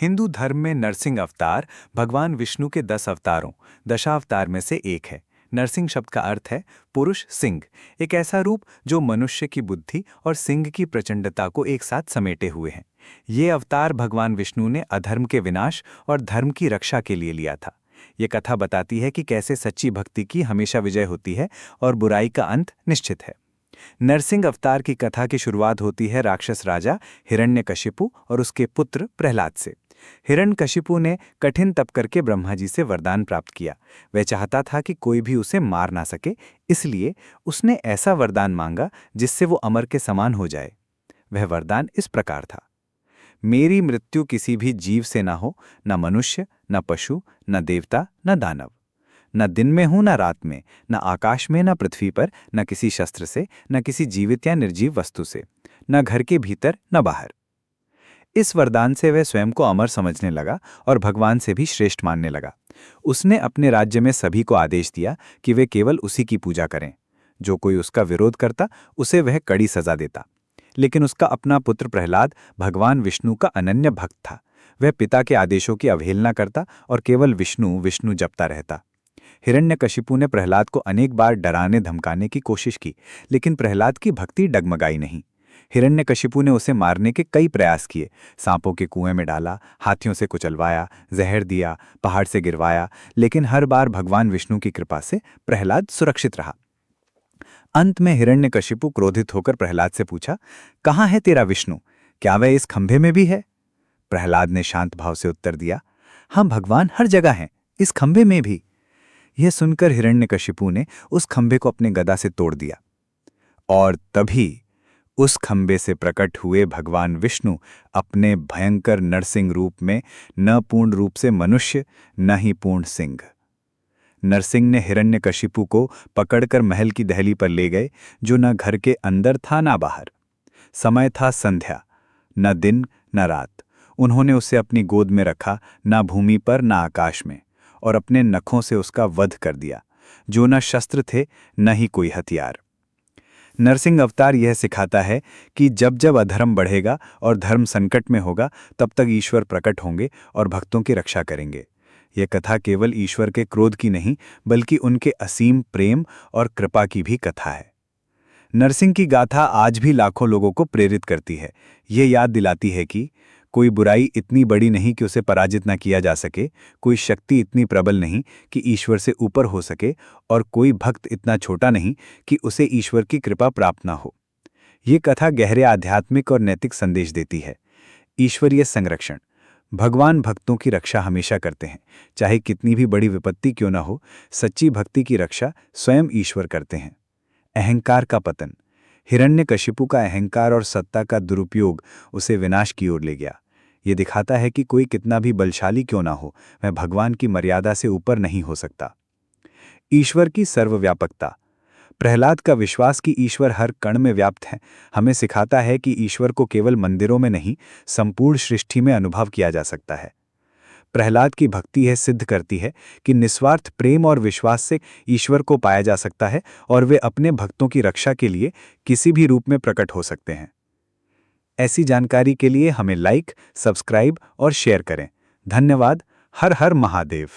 हिंदू धर्म में नरसिंह अवतार भगवान विष्णु के 10 अवतारों दशावतार में से एक है। नरसिंह शब्द का अर्थ है पुरुष सिंह, एक ऐसा रूप जो मनुष्य की बुद्धि और सिंह की प्रचंडता को एक साथ समेटे हुए हैं। ये अवतार भगवान विष्णु ने अधर्म के विनाश और धर्म की रक्षा के लिए लिया था। ये कथा बताती है कि कैसे सच्ची भक्ति की हमेशा विजय होती है और बुराई का अंत निश्चित है। नरसिंह अवतार की कथा की शुरुआत होती है राक्षस राजा हिरण्यकशिपु और उसके पुत्र प्रहलाद से। हिरण्यकशिपु ने कठिन तप करके ब्रह्मा जी से वरदान प्राप्त किया। वह चाहता था कि कोई भी उसे मार ना सके, इसलिए उसने ऐसा वरदान मांगा जिससे वो अमर के समान हो जाए। वह वरदान इस प्रकार था: मेरी मृत्यु किसी भी जीव से ना हो, न मनुष्य, न पशु, न देवता, न दानव। न दिन में हूं न रात में, न आकाश में न पृथ्वी पर, न किसी शस्त्र से, न किसी जीवित या निर्जीव वस्तु से, न घर के भीतर न बाहर। इस वरदान से वह स्वयं को अमर समझने लगा और भगवान से भी श्रेष्ठ मानने लगा। उसने अपने राज्य में सभी को आदेश दिया कि वे केवल उसी की पूजा करें। जो कोई उसका विरोध करता उसे वह कड़ी सजा देता। लेकिन उसका अपना पुत्र प्रहलाद भगवान विष्णु का अनन्य भक्त था। वह पिता के आदेशों की अवहेलना करता और केवल विष्णु विष्णु जपता रहता। हिरण्यकशिपु ने प्रहलाद को अनेक बार डराने धमकाने की कोशिश की, लेकिन प्रहलाद की भक्ति डगमगाई नहीं। हिरण्यकशिपु ने उसे मारने के कई प्रयास किए। सांपों के कुएं में डाला, हाथियों से कुचलवाया, जहर दिया, पहाड़ से गिरवाया, लेकिन हर बार भगवान विष्णु की कृपा से प्रहलाद सुरक्षित रहा। अंत में हिरण्यकशिपु क्रोधित होकर प्रहलाद से पूछा, कहाँ है तेरा विष्णु? क्या वह इस खंभे में भी है? प्रहलाद ने शांत भाव से उत्तर दिया, हम भगवान हर जगह हैं, इस खंभे में भी। यह सुनकर हिरण्यकशिपु ने उस खंभे को अपने गदा से तोड़ दिया और तभी उस खंभे से प्रकट हुए भगवान विष्णु अपने भयंकर नरसिंह रूप में, न पूर्ण रूप से मनुष्य, न ही पूर्ण सिंह। नरसिंह ने हिरण्यकशिपु को पकड़कर महल की दहली पर ले गए, जो न घर के अंदर था न बाहर। समय था संध्या, न दिन न रात। उन्होंने उसे अपनी गोद में रखा, न भूमि पर न आकाश में, और अपने नखों से उसका वध कर दिया, जो न शस्त्र थे न ही कोई हथियार। नरसिंह अवतार यह सिखाता है कि जब जब अधर्म बढ़ेगा और धर्म संकट में होगा, तब तक ईश्वर प्रकट होंगे और भक्तों की रक्षा करेंगे। यह कथा केवल ईश्वर के क्रोध की नहीं, बल्कि उनके असीम प्रेम और कृपा की भी कथा है। नरसिंह की गाथा आज भी लाखों लोगों को प्रेरित करती है। यह याद दिलाती है कि कोई बुराई इतनी बड़ी नहीं कि उसे पराजित न किया जा सके, कोई शक्ति इतनी प्रबल नहीं कि ईश्वर से ऊपर हो सके, और कोई भक्त इतना छोटा नहीं कि उसे ईश्वर की कृपा प्राप्त न हो। ये कथा गहरे आध्यात्मिक और नैतिक संदेश देती है। ईश्वरीय संरक्षण। भगवान भक्तों की रक्षा हमेशा करते हैं, चाहे कितनी भी बड़ी विपत्ति क्यों न हो। सच्ची भक्ति की रक्षा स्वयं ईश्वर करते हैं। अहंकार का पतन। हिरण्यकशिपु का अहंकार और सत्ता का दुरुपयोग उसे विनाश की ओर ले गया। ये दिखाता है कि कोई कितना भी बलशाली क्यों ना हो, वह भगवान की मर्यादा से ऊपर नहीं हो सकता। ईश्वर की सर्वव्यापकता। प्रहलाद का विश्वास कि ईश्वर हर कण में व्याप्त है हमें सिखाता है कि ईश्वर को केवल मंदिरों में नहीं, संपूर्ण सृष्टि में अनुभव किया जा सकता है। प्रहलाद की भक्ति यह सिद्ध करती है कि निस्वार्थ प्रेम और विश्वास से ईश्वर को पाया जा सकता है और वे अपने भक्तों की रक्षा के लिए किसी भी रूप में प्रकट हो सकते हैं। ऐसी जानकारी के लिए हमें लाइक, सब्सक्राइब और शेयर करें। धन्यवाद। हर हर महादेव।